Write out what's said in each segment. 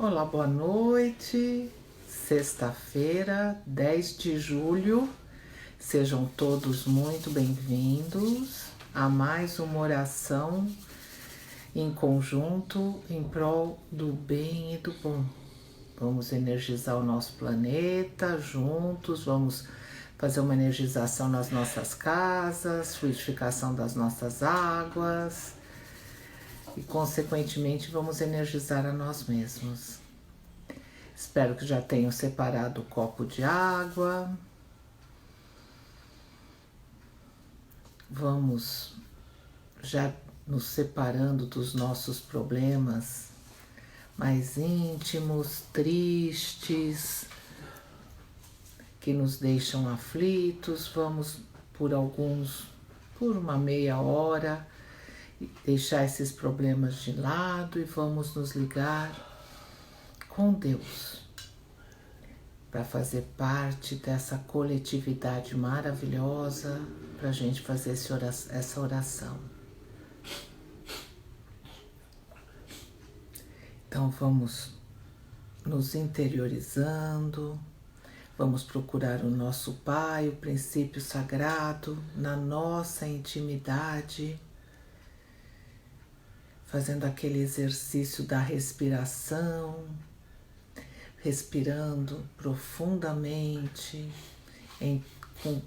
Olá, boa noite. Sexta-feira, 10 de julho. Sejam todos muito bem-vindos a mais uma oração em conjunto em prol do bem e do bom. Vamos energizar o nosso planeta juntos, vamos fazer uma energização nas nossas casas, fluidificação das nossas águas e, consequentemente, vamos energizar a nós mesmos. Espero que já tenham separado o copo de água. Vamos já nos separando dos nossos problemas mais íntimos, tristes, que nos deixam aflitos. Vamos por uma meia hora, deixar esses problemas de lado e vamos nos ligar com Deus para fazer parte dessa coletividade maravilhosa, para a gente fazer essa oração. Então vamos nos interiorizando, vamos procurar o nosso Pai, o princípio sagrado, na nossa intimidade, fazendo aquele exercício da respiração, respirando profundamente,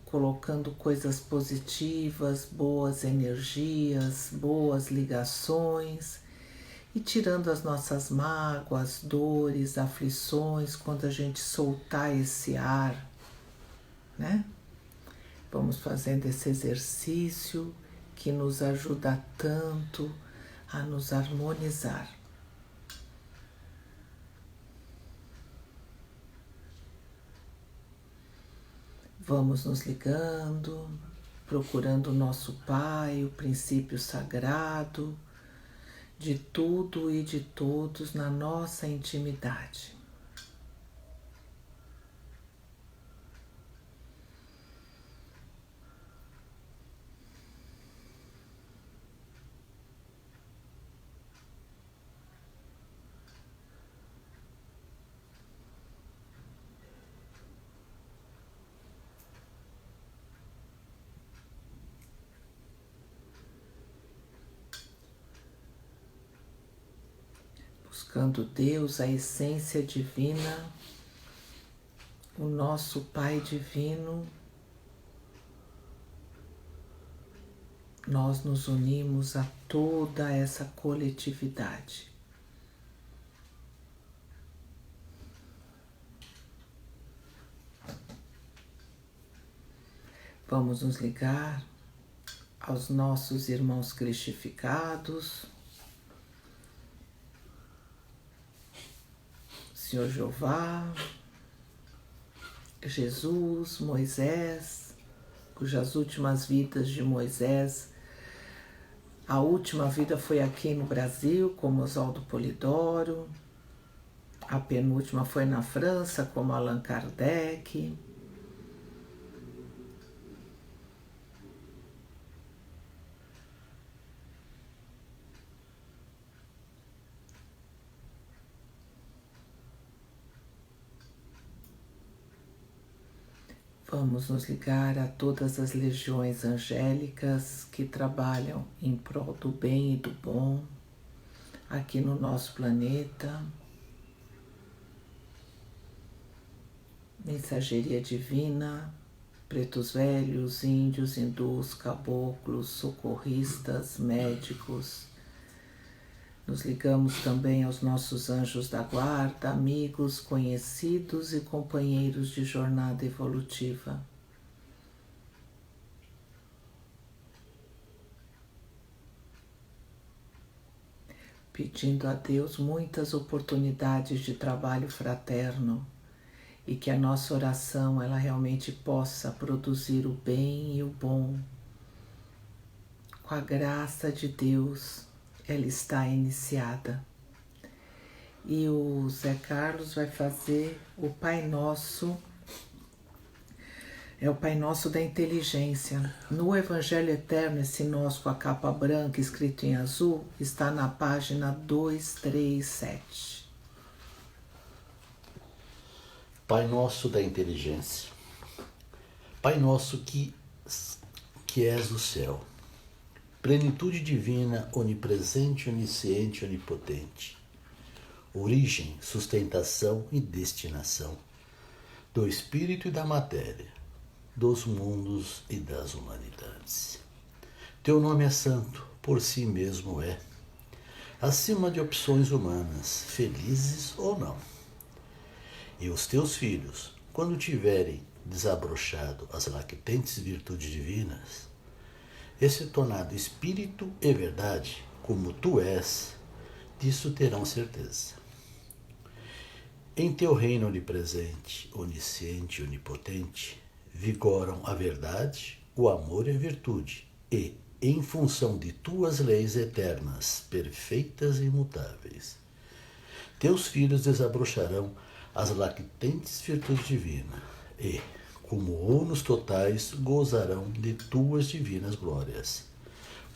colocando coisas positivas, boas energias, boas ligações e tirando as nossas mágoas, dores, aflições, quando a gente soltar esse ar, né? Vamos fazendo esse exercício que nos ajuda tanto a nos harmonizar. Vamos nos ligando, procurando o nosso Pai, o princípio sagrado de tudo e de todos na nossa intimidade. Buscando Deus, a essência divina, o nosso Pai divino, nós nos unimos a toda essa coletividade. Vamos nos ligar aos nossos irmãos cristificados, Senhor Jeová, Jesus, Moisés, cujas últimas vidas de Moisés, a última vida foi aqui no Brasil, como Oswaldo Polidoro, a penúltima foi na França, como Allan Kardec. Vamos nos ligar a todas as legiões angélicas que trabalham em prol do bem e do bom aqui no nosso planeta. Mensageria divina, pretos velhos, índios, hindus, caboclos, socorristas, médicos. Nos ligamos também aos nossos anjos da guarda, amigos, conhecidos e companheiros de jornada evolutiva. Pedindo a Deus muitas oportunidades de trabalho fraterno e que a nossa oração ela realmente possa produzir o bem e o bom. Com a graça de Deus, ela está iniciada. E o Zé Carlos vai fazer o Pai Nosso, é o Pai Nosso da inteligência. No Evangelho Eterno, esse nosso com a capa branca escrito em azul, está na página 237. Pai nosso da inteligência, Pai nosso que és o céu, plenitude divina, onipresente, onisciente, onipotente, origem, sustentação e destinação do espírito e da matéria, dos mundos e das humanidades. Teu nome é santo, por si mesmo é, acima de opções humanas, felizes ou não. E os teus filhos, quando tiverem desabrochado as lactentes virtudes divinas, e se tornado espírito e verdade, como tu és, disso terão certeza. Em teu reino onipresente, onisciente e onipotente, vigoram a verdade, o amor e a virtude, e, em função de tuas leis eternas, perfeitas e imutáveis, teus filhos desabrocharão as lactentes virtudes divinas, e, como ônus totais, gozarão de tuas divinas glórias,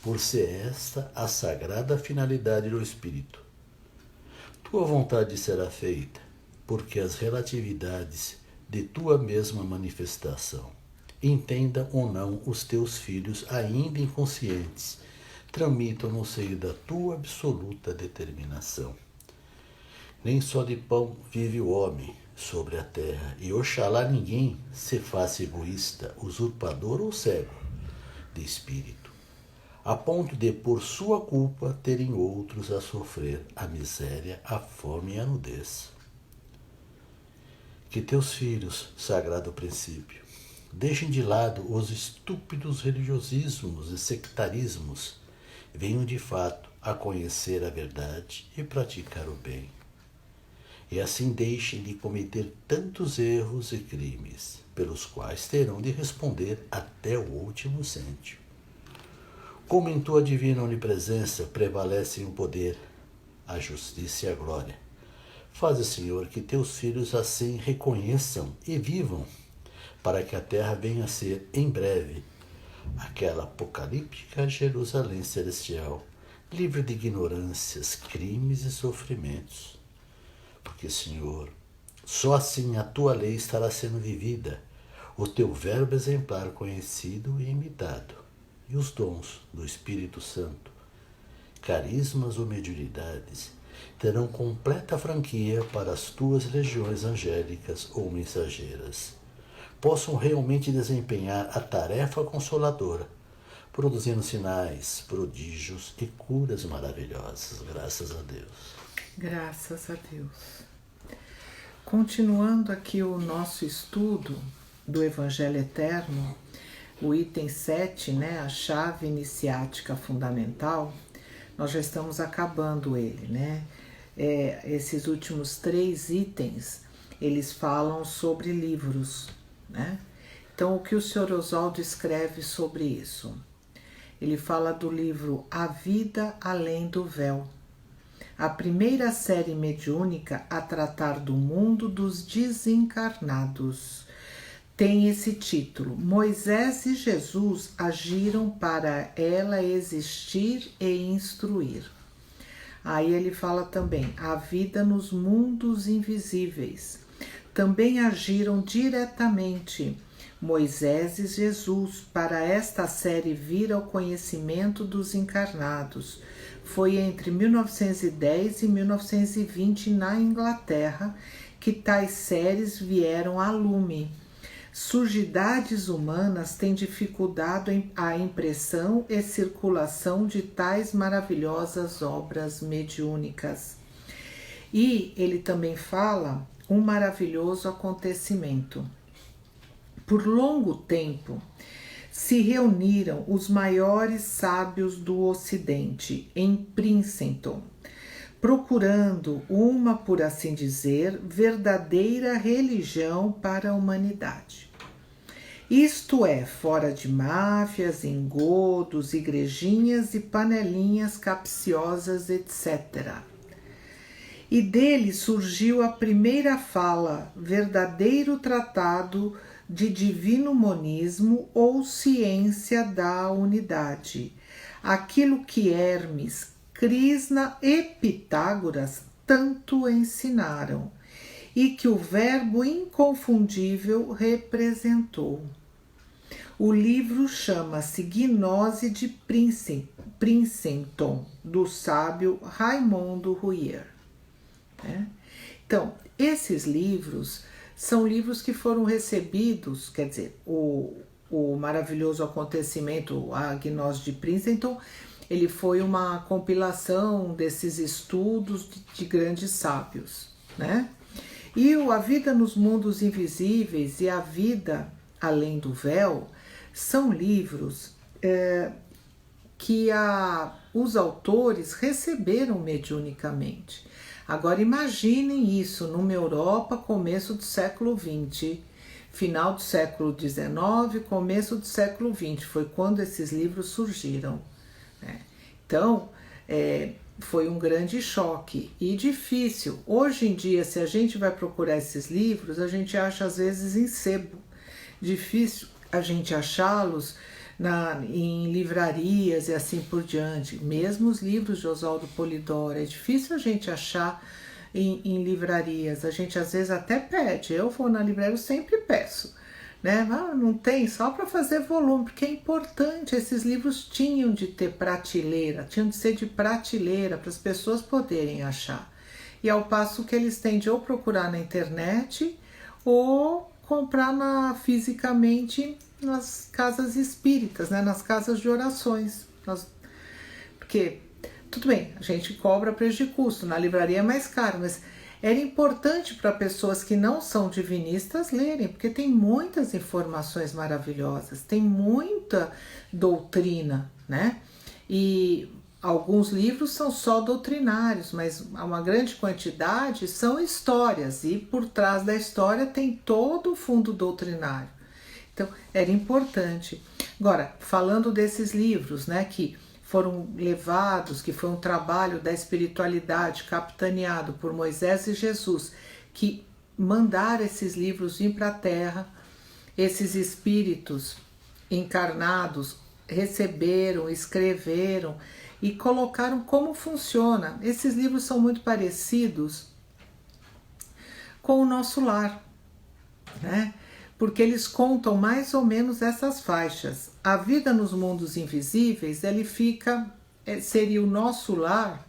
por ser esta a sagrada finalidade do Espírito. Tua vontade será feita, porque as relatividades de tua mesma manifestação, entendam ou não os teus filhos ainda inconscientes, tramitam no seio da tua absoluta determinação. Nem só de pão vive o homem sobre a terra, e oxalá ninguém se faça egoísta, usurpador ou cego de espírito, a ponto de, por sua culpa, terem outros a sofrer a miséria, a fome e a nudez. Que teus filhos, sagrado princípio, deixem de lado os estúpidos religiosismos e sectarismos, venham de fato a conhecer a verdade e praticar o bem. E assim deixem de cometer tantos erros e crimes, pelos quais terão de responder até o último cêntimo. Como em tua divina onipresença prevalecem o poder, a justiça e a glória, faze, Senhor, que teus filhos assim reconheçam e vivam, para que a terra venha a ser, em breve, aquela apocalíptica Jerusalém celestial, livre de ignorâncias, crimes e sofrimentos. Porque, Senhor, só assim a tua lei estará sendo vivida, o teu verbo exemplar conhecido e imitado, e os dons do Espírito Santo, carismas ou mediunidades, terão completa franquia para as tuas legiões angélicas ou mensageiras, possam realmente desempenhar a tarefa consoladora, produzindo sinais, prodígios e curas maravilhosas. Graças a Deus. Graças a Deus. Continuando aqui o nosso estudo do Evangelho Eterno, o item 7, né, a chave iniciática fundamental, nós já estamos acabando ele, né? Esses últimos 3 itens, eles falam sobre livros, né? Então, o que o Sr. Oswaldo escreve sobre isso? Ele fala do livro A Vida Além do Véu, a primeira série mediúnica a tratar do mundo dos desencarnados. Tem esse título: Moisés e Jesus agiram para ela existir e instruir. Aí ele fala também: a vida nos mundos invisíveis. Também agiram diretamente Moisés e Jesus para esta série vir ao conhecimento dos encarnados. Foi entre 1910 e 1920 na Inglaterra que tais séries vieram a lume. Sujidades humanas têm dificultado a impressão e circulação de tais maravilhosas obras mediúnicas. E ele também fala um maravilhoso acontecimento. Por longo tempo, se reuniram os maiores sábios do Ocidente em Princeton, procurando uma, por assim dizer, verdadeira religião para a humanidade. Isto é, fora de máfias, engodos, igrejinhas e panelinhas capciosas, etc. E dele surgiu a primeira fala, verdadeiro tratado de divino monismo ou ciência da unidade, aquilo que Hermes, Krishna e Pitágoras tanto ensinaram, e que o Verbo inconfundível representou. O livro chama-se Gnose de Princeton, do sábio Raimundo Ruyer. Então, esses livros são livros que foram recebidos, quer dizer, o maravilhoso acontecimento, a Gnose de Princeton, ele foi uma compilação desses estudos de grandes sábios, né? E A Vida nos Mundos Invisíveis e A Vida Além do Véu são livros que os autores receberam mediunicamente. Agora imaginem isso numa Europa, começo do século XX, final do século XIX, começo do século XX, foi quando esses livros surgiram. Então, foi um grande choque e difícil. Hoje em dia, se a gente vai procurar esses livros, a gente acha às vezes em sebo. Difícil a gente achá-los em livrarias e assim por diante. Mesmo os livros de Oswaldo Polidoro, é difícil a gente achar em livrarias. A gente às vezes até pede. Eu vou na livraria, eu sempre peço, né? Não tem, só para fazer volume, porque é importante. Esses livros tinham de ter prateleira, tinham de ser de prateleira para as pessoas poderem achar. E ao passo que eles têm de ou procurar na internet ou comprar fisicamente nas casas espíritas, né? Nas casas de orações. Porque, tudo bem, a gente cobra preço de custo, na livraria é mais caro, mas era importante para pessoas que não são divinistas lerem, porque tem muitas informações maravilhosas, tem muita doutrina, né? E alguns livros são só doutrinários, mas uma grande quantidade são histórias, e por trás da história tem todo o fundo doutrinário. Então, era importante. Agora, falando desses livros, né, que foram levados, que foi um trabalho da espiritualidade capitaneado por Moisés e Jesus, que mandaram esses livros vir para a Terra, esses espíritos encarnados receberam, escreveram e colocaram como funciona. Esses livros são muito parecidos com o nosso lar, né? Porque eles contam mais ou menos essas faixas. A Vida nos Mundos Invisíveis, ele seria o nosso lar,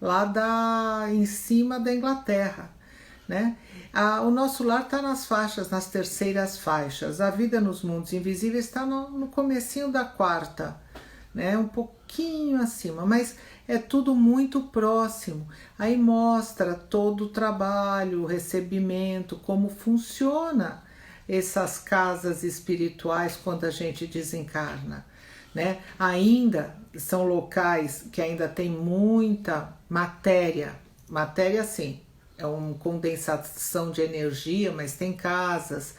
lá em cima da Inglaterra, né? O nosso lar está nas faixas, nas terceiras faixas. A Vida nos Mundos Invisíveis está no comecinho da quarta, né? Um pouquinho acima, mas é tudo muito próximo. Aí mostra todo o trabalho, o recebimento, como funciona essas casas espirituais quando a gente desencarna, né? Ainda são locais que ainda tem muita matéria, sim, é uma condensação de energia, mas tem casas,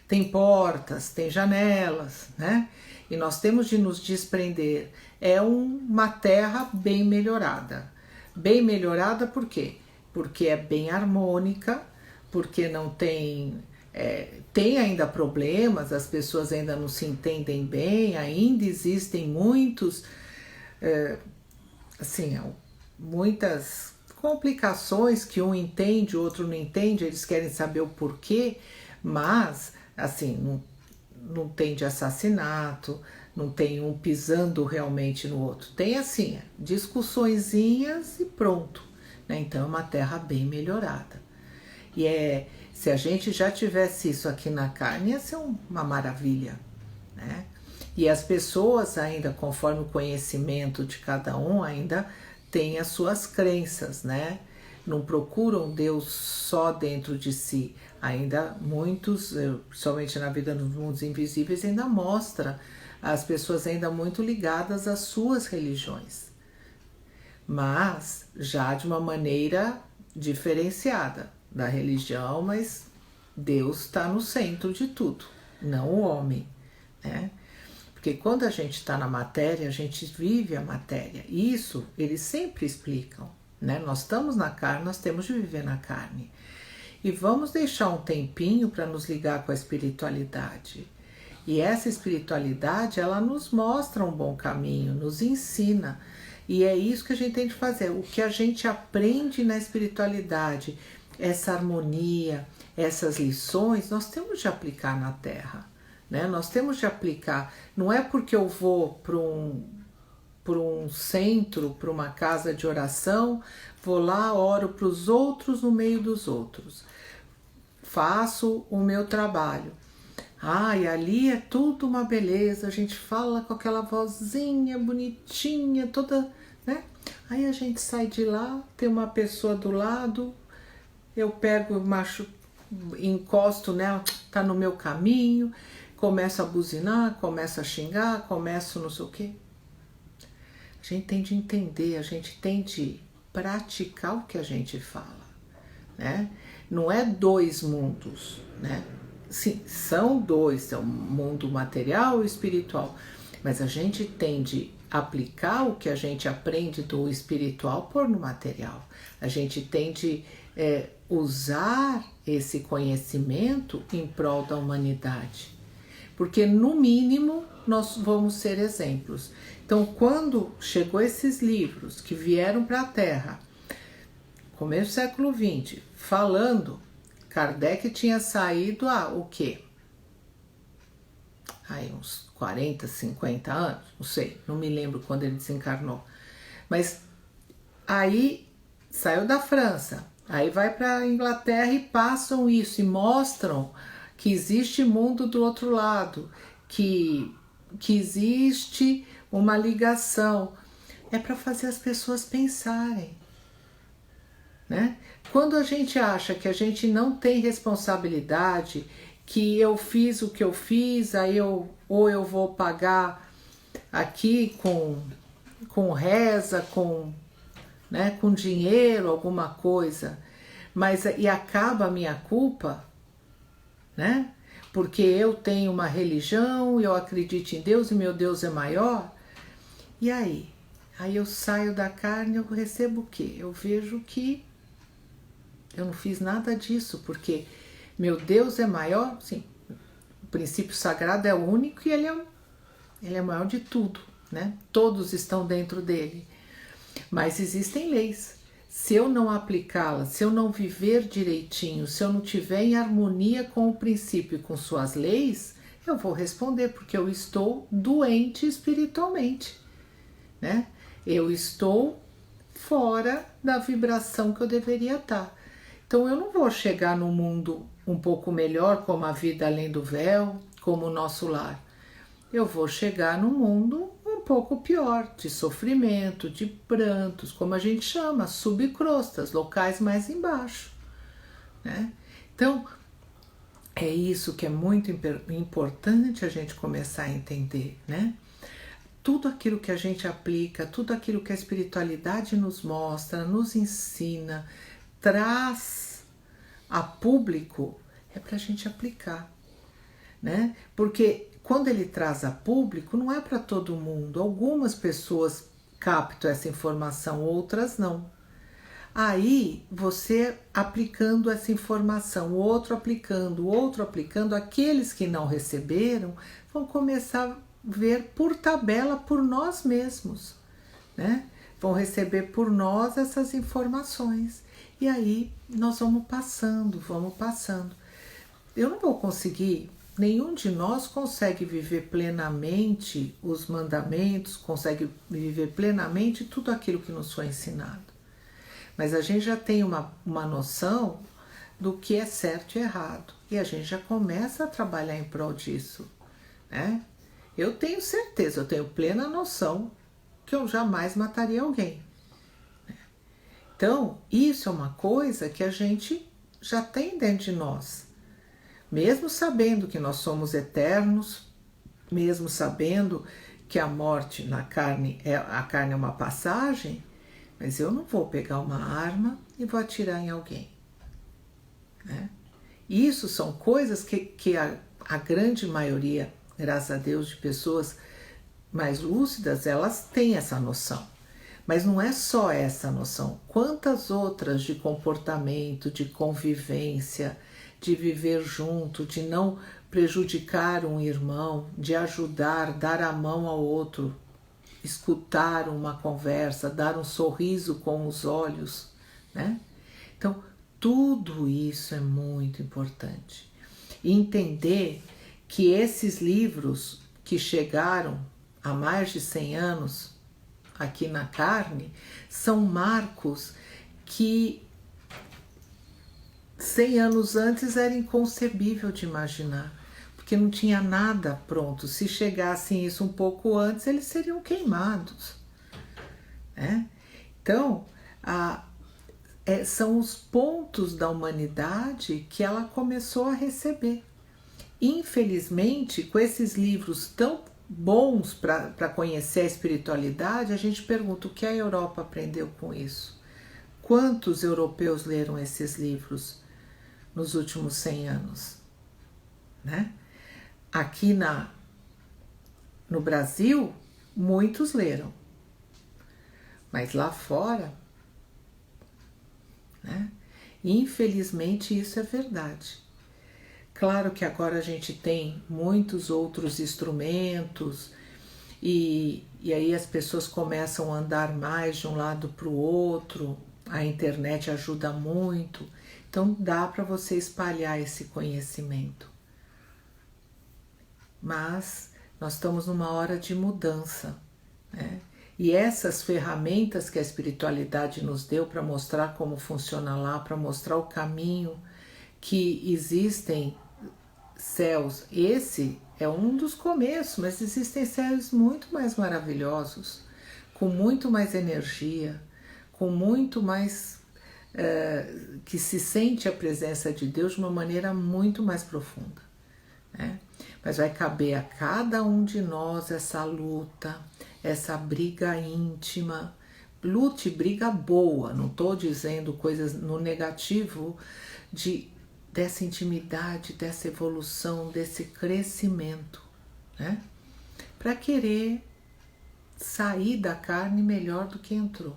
tem portas, tem janelas, né? E nós temos de nos desprender. É uma terra bem melhorada. Bem melhorada por quê? Porque é bem harmônica, porque não tem... tem ainda problemas, as pessoas ainda não se entendem bem, ainda existem muitas complicações que um entende, o outro não entende, eles querem saber o porquê, mas assim, não tem de assassinato, não tem um pisando realmente no outro, tem assim, discussõezinhas e pronto, né? Então é uma terra bem melhorada. E se a gente já tivesse isso aqui na carne, ia ser uma maravilha, né? E as pessoas ainda, conforme o conhecimento de cada um, ainda têm as suas crenças, né? Não procuram Deus só dentro de si. Ainda muitos, principalmente na Vida nos Mundos Invisíveis, ainda mostra as pessoas ainda muito ligadas às suas religiões. Mas já de uma maneira diferenciada da religião, mas Deus está no centro de tudo, não o homem, né? Porque quando a gente está na matéria, a gente vive a matéria. Isso eles sempre explicam, né? Nós estamos na carne, nós temos de viver na carne. E vamos deixar um tempinho para nos ligar com a espiritualidade. E essa espiritualidade, ela nos mostra um bom caminho, nos ensina. E é isso que a gente tem de fazer. O que a gente aprende na espiritualidade essa harmonia, essas lições, nós temos de aplicar na Terra, né? Nós temos de aplicar. Não é porque eu vou para um centro, para uma casa de oração, vou lá, oro para os outros no meio dos outros. Faço o meu trabalho. E ali é tudo uma beleza, a gente fala com aquela vozinha bonitinha, toda, né? Aí a gente sai de lá, tem uma pessoa do lado, eu pego, encosto nela, tá no meu caminho, começo a buzinar, começo a xingar, começo não sei o quê. A gente tem de entender, a gente tem de praticar o que a gente fala, né? Não é dois mundos, né? Sim, são dois, são o mundo material e espiritual, mas a gente tem de aplicar o que a gente aprende do espiritual pôr no material. A gente tem de usar esse conhecimento em prol da humanidade, porque no mínimo nós vamos ser exemplos. Então, quando chegou esses livros que vieram para a Terra, começo do século XX, falando, Kardec tinha saído há o quê? Aí uns 40, 50 anos, não sei, não me lembro quando ele desencarnou. Mas aí saiu da França, aí vai para a Inglaterra e passam isso, e mostram que existe mundo do outro lado, que existe uma ligação. É para fazer as pessoas pensarem, né? Quando a gente acha que a gente não tem responsabilidade, que eu fiz o que eu fiz, aí eu vou pagar aqui com reza, né, com dinheiro, alguma coisa, e acaba a minha culpa, né? Porque eu tenho uma religião, eu acredito em Deus e meu Deus é maior. E aí? Aí eu saio da carne, eu recebo o quê? Eu vejo que eu não fiz nada disso, porque meu Deus é maior, sim, o princípio sagrado é o único e ele é maior de tudo, né? Todos estão dentro dele. Mas existem leis. Se eu não aplicá-las, se eu não viver direitinho, se eu não tiver em harmonia com o princípio e com suas leis, eu vou responder, porque eu estou doente espiritualmente, né? Eu estou fora da vibração que eu deveria estar. Então eu não vou chegar num mundo um pouco melhor, como a vida além do véu, como o nosso lar. Eu vou chegar num mundo um pouco pior, de sofrimento, de prantos, como a gente chama, subcrostas, locais mais embaixo, né? Então, é isso que é muito importante a gente começar a entender, né? Tudo aquilo que a gente aplica, tudo aquilo que a espiritualidade nos mostra, nos ensina, traz a público, é para a gente aplicar, né? Porque quando ele traz a público, não é para todo mundo. Algumas pessoas captam essa informação, outras não. Aí, você aplicando essa informação, o outro aplicando, aqueles que não receberam vão começar a ver por tabela por nós mesmos, né? Vão receber por nós essas informações. E aí, nós vamos passando. Eu não vou conseguir, nenhum de nós consegue viver plenamente os mandamentos, consegue viver plenamente tudo aquilo que nos foi ensinado. Mas a gente já tem uma noção do que é certo e errado. E a gente já começa a trabalhar em prol disso, né? Eu tenho certeza, eu tenho plena noção que eu jamais mataria alguém. Então, isso é uma coisa que a gente já tem dentro de nós. Mesmo sabendo que nós somos eternos, mesmo sabendo que a morte na carne é uma passagem, mas eu não vou pegar uma arma e vou atirar em alguém, né? Isso são coisas que a grande maioria, graças a Deus, de pessoas mais lúcidas, elas têm essa noção. Mas não é só essa noção. Quantas outras de comportamento, de convivência, de viver junto, de não prejudicar um irmão, de ajudar, dar a mão ao outro, escutar uma conversa, dar um sorriso com os olhos, né? Então, Tudo isso é muito importante. E entender que esses livros que chegaram há mais de 100 anos aqui na carne são marcos que 100 anos antes era inconcebível de imaginar, porque não tinha nada pronto. Se chegassem isso um pouco antes, eles seriam queimados, né? Então, são os pontos da humanidade que ela começou a receber. Infelizmente, com esses livros tão bons para conhecer a espiritualidade, a gente pergunta o que a Europa aprendeu com isso. Quantos europeus leram esses livros nos últimos 100 anos? Né? Aqui no Brasil, muitos leram, mas lá fora, né? Infelizmente isso é verdade. Claro que agora a gente tem muitos outros instrumentos e aí as pessoas começam a andar mais de um lado para o outro, a internet ajuda muito, então dá para você espalhar esse conhecimento. Mas nós estamos numa hora de mudança, né? E essas ferramentas que a espiritualidade nos deu para mostrar como funciona lá, para mostrar o caminho, que existem céus, esse é um dos começos, mas existem céus muito mais maravilhosos, com muito mais energia, com muito mais que se sente a presença de Deus de uma maneira muito mais profunda, né? Mas vai caber a cada um de nós essa luta, essa briga íntima, luta e briga boa, não estou dizendo coisas no negativo, dessa intimidade, dessa evolução, desse crescimento, né? Para querer sair da carne melhor do que entrou.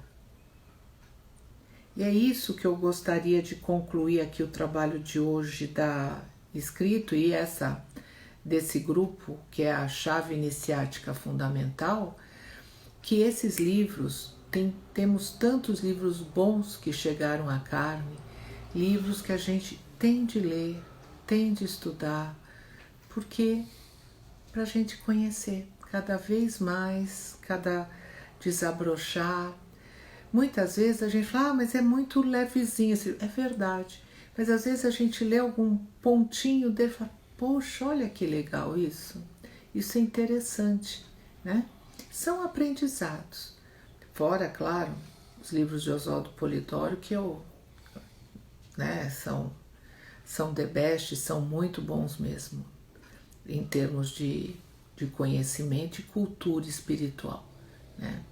E é isso que eu gostaria de concluir aqui o trabalho de hoje escrito e desse grupo, que é a chave iniciática fundamental, que esses livros, temos tantos livros bons que chegaram à carne, livros que a gente tem de ler, tem de estudar, porque para a gente conhecer cada vez mais, cada desabrochar. Muitas vezes a gente fala, mas é muito levezinho, é verdade, mas às vezes a gente lê algum pontinho dele e fala, poxa, olha que legal isso é interessante, né? São aprendizados. Fora, claro, os livros de Oswaldo Polidoro, que são the best, são muito bons mesmo, em termos de conhecimento e cultura espiritual, né?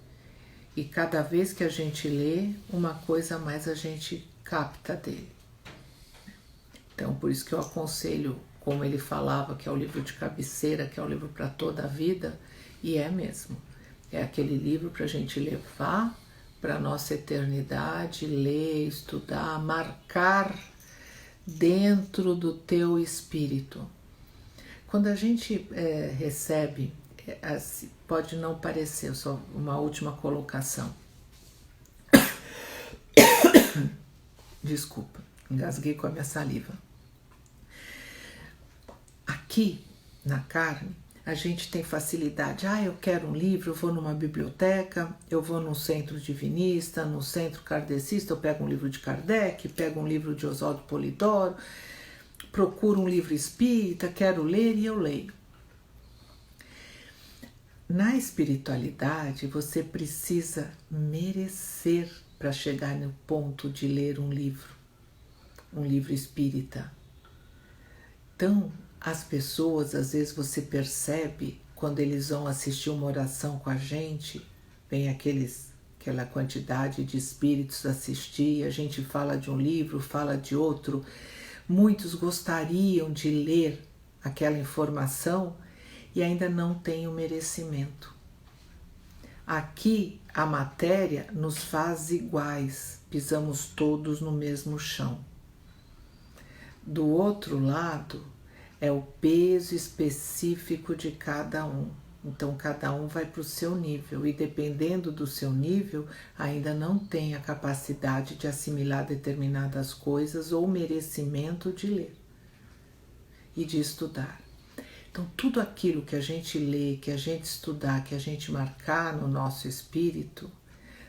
E cada vez que a gente lê, uma coisa a mais a gente capta dele. Então, por isso que eu aconselho, como ele falava, que é o livro de cabeceira, que é o livro para toda a vida, e é mesmo. É aquele livro para a gente levar para a nossa eternidade, ler, estudar, marcar dentro do teu espírito. Quando a gente recebe, pode não parecer, só uma última colocação. Desculpa, engasguei com a minha saliva. Aqui, na carne, a gente tem facilidade. Eu quero um livro, eu vou numa biblioteca, eu vou num centro divinista, num centro kardecista, eu pego um livro de Kardec, pego um livro de Oswaldo Polidoro, procuro um livro espírita, quero ler e eu leio. Na espiritualidade, você precisa merecer para chegar no ponto de ler um livro espírita. Então, as pessoas, às vezes você percebe, quando eles vão assistir uma oração com a gente, vem aquela quantidade de espíritos assistir, a gente fala de um livro, fala de outro, muitos gostariam de ler aquela informação e ainda não têm o merecimento. Aqui a matéria nos faz iguais, pisamos todos no mesmo chão. Do outro lado é o peso específico de cada um. Então cada um vai para o seu nível e dependendo do seu nível ainda não tem a capacidade de assimilar determinadas coisas ou merecimento de ler e de estudar. Então tudo aquilo que a gente lê, que a gente estudar, que a gente marcar no nosso espírito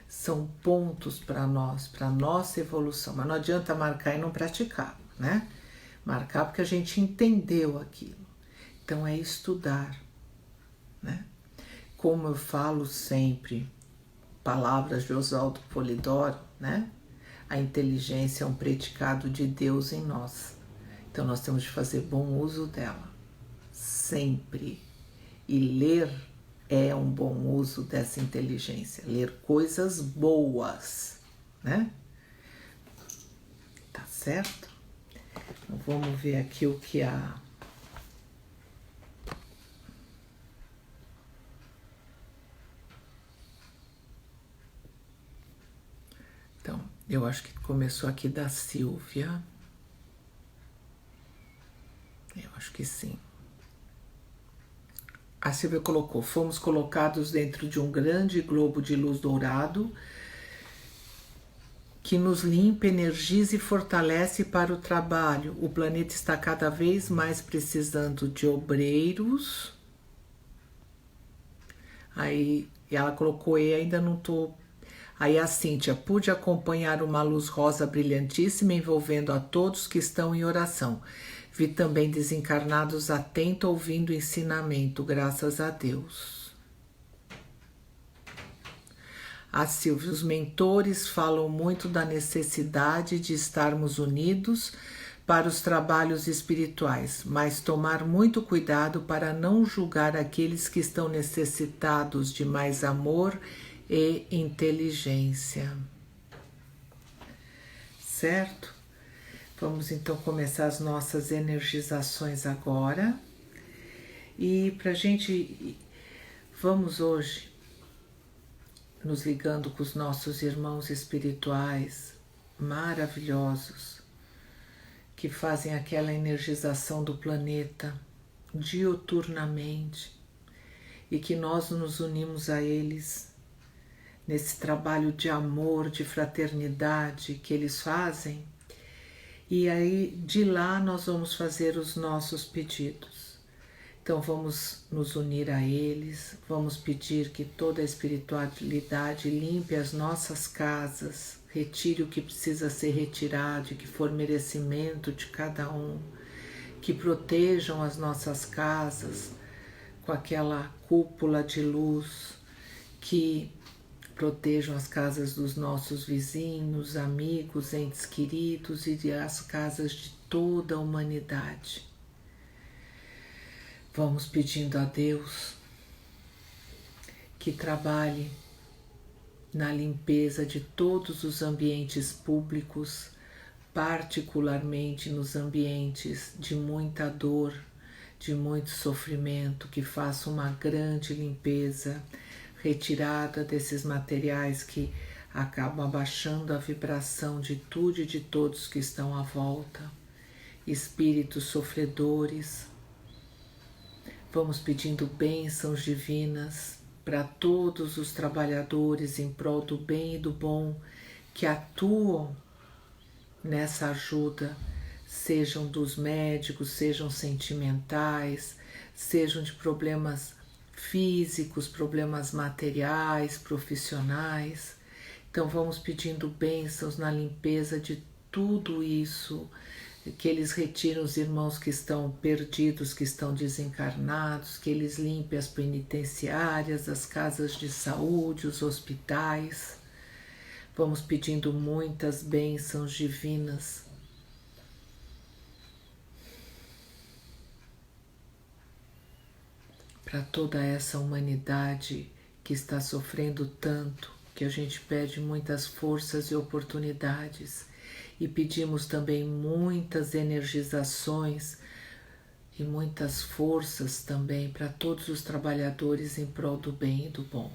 são pontos para nós, para nossa evolução. Mas não adianta marcar e não praticar, né? Marcar porque a gente entendeu aquilo. Então é estudar, né? Como eu falo sempre, palavras de Oswaldo Polidoro, né? A inteligência é um predicado de Deus em nós. Então nós temos de fazer bom uso dela, sempre. E ler é um bom uso dessa inteligência, ler coisas boas, né? Tá certo? Então vamos ver aqui o que a... Então, eu acho que começou aqui da Silvia. Eu acho que sim. A Silvia colocou: fomos colocados dentro de um grande globo de luz dourado que nos limpa, energiza e fortalece para o trabalho. O planeta está cada vez mais precisando de obreiros. Aí ela colocou: e ainda não tô. Aí a Cíntia: pude acompanhar uma luz rosa brilhantíssima envolvendo a todos que estão em oração. Vi também desencarnados atentos ouvindo o ensinamento, graças a Deus. A Silvia: os mentores falam muito da necessidade de estarmos unidos para os trabalhos espirituais, mas tomar muito cuidado para não julgar aqueles que estão necessitados de mais amor e inteligência. Certo? Vamos então começar as nossas energizações agora. E pra gente, vamos hoje nos ligando com os nossos irmãos espirituais maravilhosos que fazem aquela energização do planeta diuturnamente e que nós nos unimos a eles nesse trabalho de amor, de fraternidade que eles fazem. E aí de lá nós vamos fazer os nossos pedidos. Então vamos nos unir a eles, vamos pedir que toda a espiritualidade limpe as nossas casas, retire o que precisa ser retirado, que for merecimento de cada um, que protejam as nossas casas com aquela cúpula de luz, que protejam as casas dos nossos vizinhos, amigos, entes queridos e as casas de toda a humanidade. Vamos pedindo a Deus que trabalhe na limpeza de todos os ambientes públicos, particularmente nos ambientes de muita dor, de muito sofrimento, que faça uma grande limpeza, retirada desses materiais que acabam abaixando a vibração de tudo e de todos que estão à volta, espíritos sofredores. Vamos pedindo bênçãos divinas para todos os trabalhadores em prol do bem e do bom que atuam nessa ajuda, sejam dos médicos, sejam sentimentais, sejam de problemas físicos, problemas materiais, profissionais. Então vamos pedindo bênçãos na limpeza de tudo isso, que eles retirem os irmãos que estão perdidos, que estão desencarnados, que eles limpem as penitenciárias, as casas de saúde, os hospitais. Vamos pedindo muitas bênçãos divinas para toda essa humanidade que está sofrendo tanto, que a gente pede muitas forças e oportunidades e pedimos também muitas energizações e muitas forças também para todos os trabalhadores em prol do bem e do bom.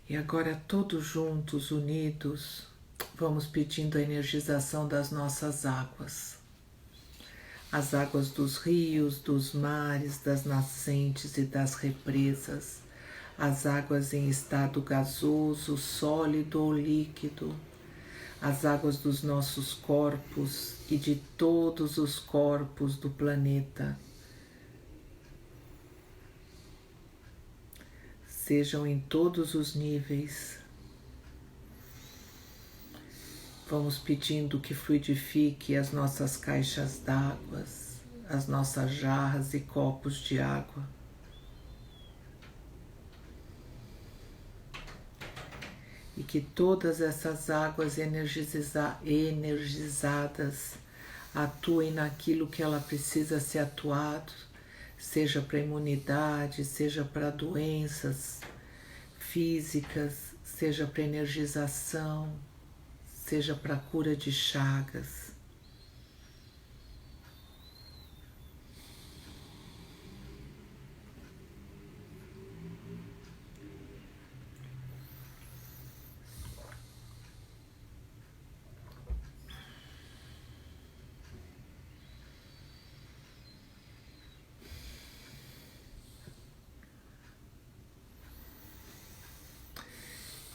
E agora todos juntos, unidos, vamos pedindo a energização das nossas águas. as águas dos rios, dos mares, das nascentes e das represas, as águas em estado gasoso, sólido ou líquido, as águas dos nossos corpos e de todos os corpos do planeta, sejam em todos os níveis. Vamos pedindo que fluidifique as nossas caixas d'água, as nossas jarras e copos de água. E que todas essas águas energizadas atuem naquilo que ela precisa ser atuado, seja para imunidade, seja para doenças físicas, seja para energização, seja para cura de chagas.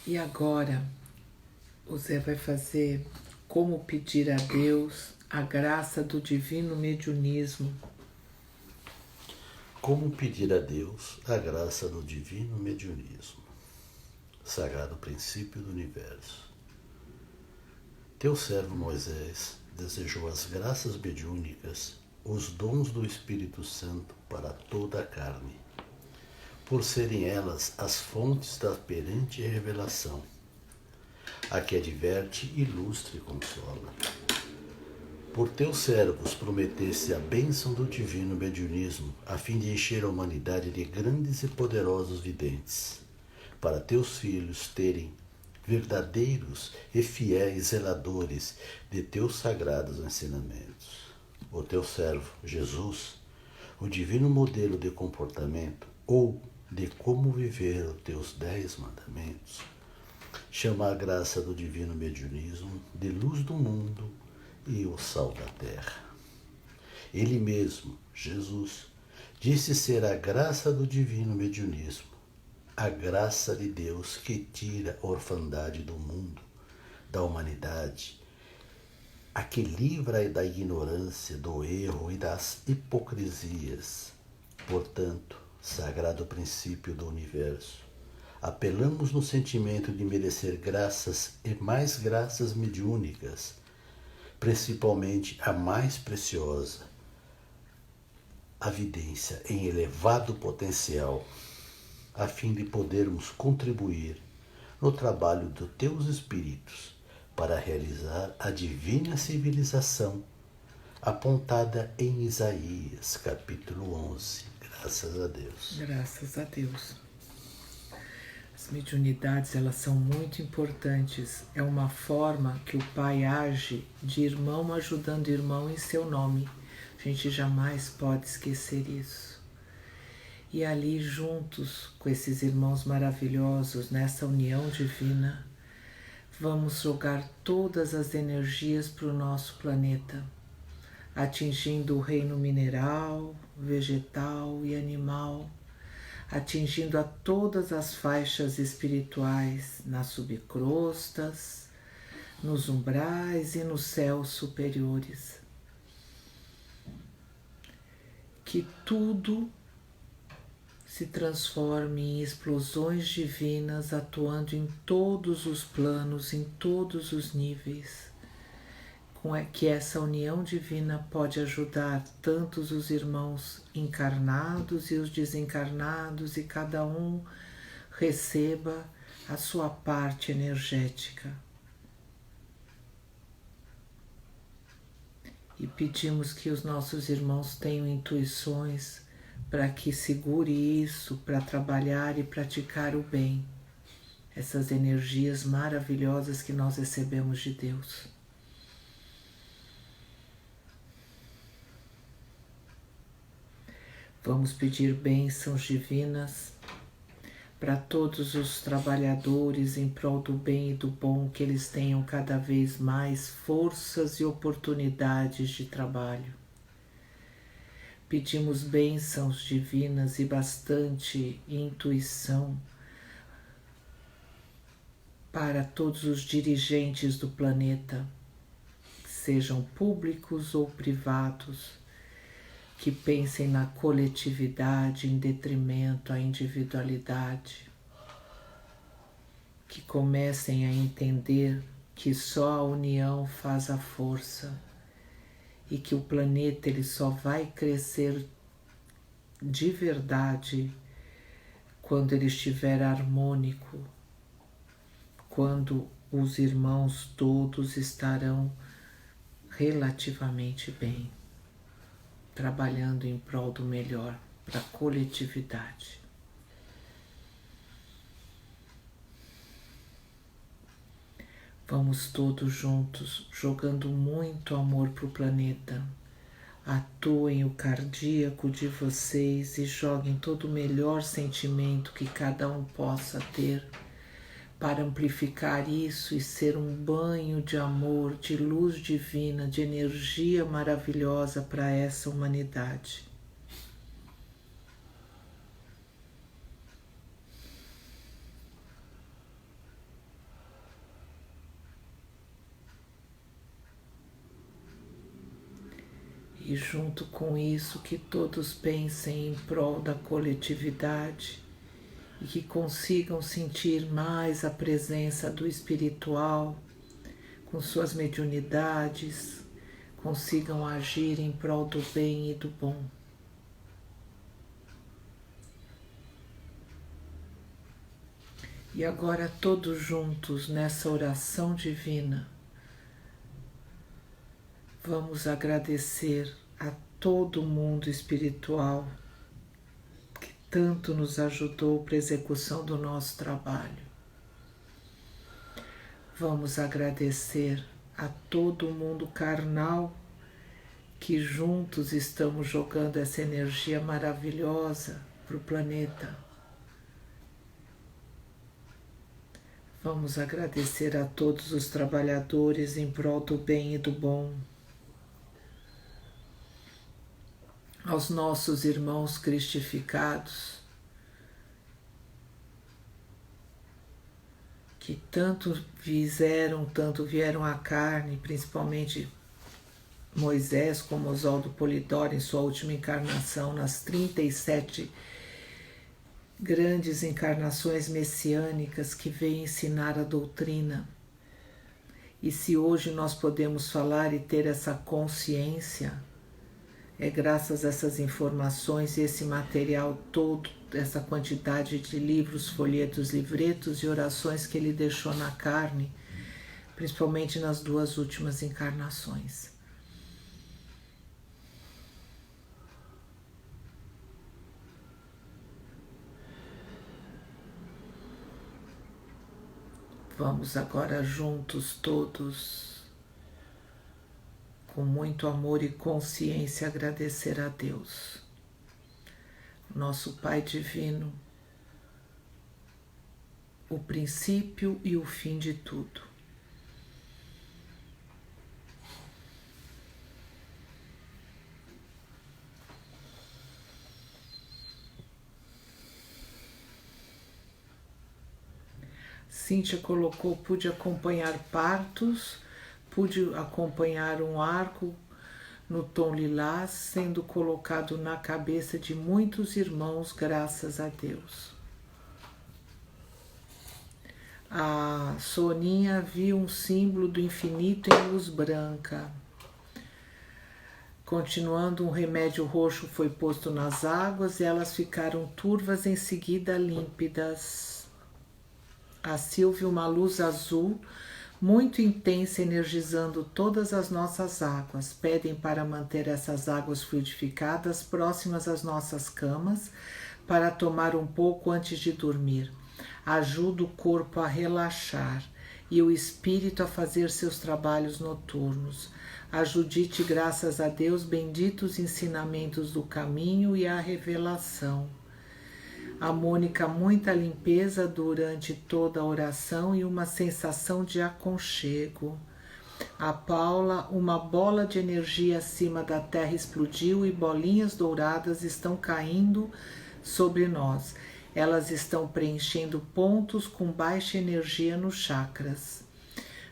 E agora, o Zé vai fazer como pedir a Deus a graça do divino mediunismo. Como pedir a Deus a graça do divino mediunismo, sagrado princípio do universo. Teu servo Moisés desejou as graças mediúnicas, os dons do Espírito Santo para toda a carne, por serem elas as fontes da perante revelação, a que adverte, ilustre e consola. Por teus servos prometesse a bênção do divino mediunismo, a fim de encher a humanidade de grandes e poderosos videntes, para teus filhos terem verdadeiros e fiéis zeladores de teus sagrados ensinamentos. O teu servo, Jesus, o divino modelo de comportamento ou de como viver os teus 10 mandamentos, chama a graça do divino mediunismo de luz do mundo e o sal da terra. Ele mesmo, Jesus, disse ser a graça do divino mediunismo, a graça de Deus que tira a orfandade do mundo, da humanidade, a que livra da ignorância, do erro e das hipocrisias. Portanto, sagrado princípio do universo, apelamos no sentimento de merecer graças e mais graças mediúnicas, principalmente a mais preciosa, a vidência em elevado potencial, a fim de podermos contribuir no trabalho dos teus espíritos para realizar a divina civilização apontada em Isaías, capítulo 11. Graças a Deus. Graças a Deus. As mediunidades, elas são muito importantes. É uma forma que o Pai age de irmão ajudando irmão em seu nome. A gente jamais pode esquecer isso. E ali, juntos com esses irmãos maravilhosos, nessa união divina, vamos jogar todas as energias para o nosso planeta, atingindo o reino mineral, vegetal e animal, atingindo a todas as faixas espirituais, nas subcrostas, nos umbrais e nos céus superiores. Que tudo se transforme em explosões divinas, atuando em todos os planos, em todos os níveis, que essa união divina pode ajudar tantos os irmãos encarnados e os desencarnados, e cada um receba a sua parte energética. E pedimos que os nossos irmãos tenham intuições para que segure isso, para trabalhar e praticar o bem, essas energias maravilhosas que nós recebemos de Deus. Vamos pedir bênçãos divinas para todos os trabalhadores em prol do bem e do bom, que eles tenham cada vez mais forças e oportunidades de trabalho. Pedimos bênçãos divinas e bastante intuição para todos os dirigentes do planeta, sejam públicos ou privados, que pensem na coletividade em detrimento à individualidade, que comecem a entender que só a união faz a força e que o planeta ele só vai crescer de verdade quando ele estiver harmônico, quando os irmãos todos estarão relativamente bem, trabalhando em prol do melhor para a coletividade. Vamos todos juntos, jogando muito amor para o planeta. Atuem o cardíaco de vocês e joguem todo o melhor sentimento que cada um possa ter para amplificar isso e ser um banho de amor, de luz divina, de energia maravilhosa para essa humanidade. E junto com isso, que todos pensem em prol da coletividade e que consigam sentir mais a presença do espiritual com suas mediunidades, consigam agir em prol do bem e do bom. E agora todos juntos nessa oração divina, vamos agradecer a todo o mundo espiritual que tanto nos ajudou para a execução do nosso trabalho. Vamos agradecer a todo o mundo carnal que juntos estamos jogando essa energia maravilhosa para o planeta. Vamos agradecer a todos os trabalhadores em prol do bem e do bom. Aos nossos irmãos cristificados, que tanto vieram à carne, principalmente Moisés, como Oswaldo Polidoro em sua última encarnação, nas 37 grandes encarnações messiânicas que veio ensinar a doutrina. E se hoje nós podemos falar e ter essa consciência, é graças a essas informações e esse material todo, essa quantidade de livros, folhetos, livretos e orações que ele deixou na carne, principalmente nas 2 últimas encarnações. Vamos agora juntos todos, com muito amor e consciência, agradecer a Deus, nosso Pai Divino, o princípio e o fim de tudo. Cíntia colocou, pude acompanhar partos, pude acompanhar um arco no tom lilás sendo colocado na cabeça de muitos irmãos, graças a Deus. A Soninha viu um símbolo do infinito em luz branca. Continuando, um remédio roxo foi posto nas águas e elas ficaram turvas, em seguida límpidas. A Silvia, uma luz azul muito intensa, energizando todas as nossas águas. Pedem para manter essas águas fluidificadas próximas às nossas camas, para tomar um pouco antes de dormir. Ajuda o corpo a relaxar e o espírito a fazer seus trabalhos noturnos. A Judite, graças a Deus, benditos ensinamentos do caminho e a revelação. A Mônica, muita limpeza durante toda a oração e uma sensação de aconchego. A Paula, uma bola de energia acima da Terra explodiu e bolinhas douradas estão caindo sobre nós. Elas estão preenchendo pontos com baixa energia nos chakras.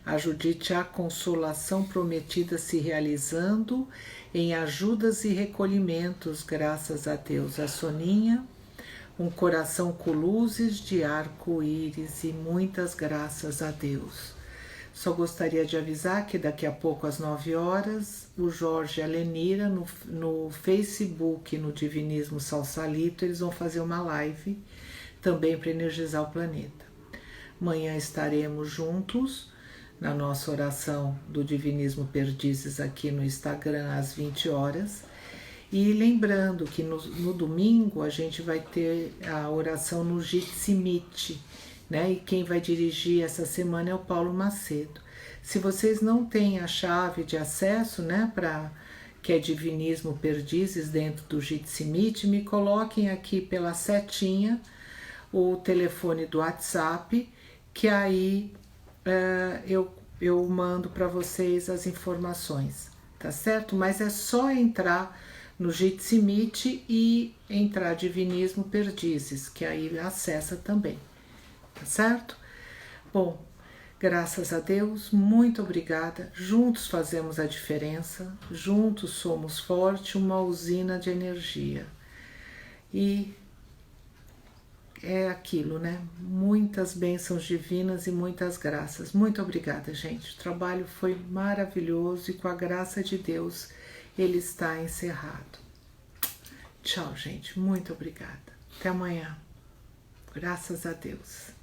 A Judite, a consolação prometida se realizando em ajudas e recolhimentos, graças a Deus. A Soninha, um coração com luzes de arco-íris e muitas graças a Deus. Só gostaria de avisar que daqui a pouco, às 9 horas, o Jorge e a Lenira, no Facebook, no Divinismo Salsalito, eles vão fazer uma live também para energizar o planeta. Amanhã estaremos juntos na nossa oração do Divinismo Perdizes aqui no Instagram, às 20 horas. E lembrando que no domingo a gente vai ter a oração no Jitsi Meet, né? E quem vai dirigir essa semana é o Paulo Macedo. Se vocês não têm a chave de acesso, né, que é Divinismo Perdizes dentro do Jitsi Meet, me coloquem aqui pela setinha o telefone do WhatsApp, que aí eu mando para vocês as informações, tá certo? Mas é só entrar no Jitsi Meet e entrar Divinismo Perdizes, que aí acessa também. Tá certo? Bom, graças a Deus, muito obrigada. Juntos fazemos a diferença, juntos somos forte, uma usina de energia. E é aquilo, né? Muitas bênçãos divinas e muitas graças. Muito obrigada, gente. O trabalho foi maravilhoso e com a graça de Deus ele está encerrado. Tchau, gente. Muito obrigada. Até amanhã. Graças a Deus.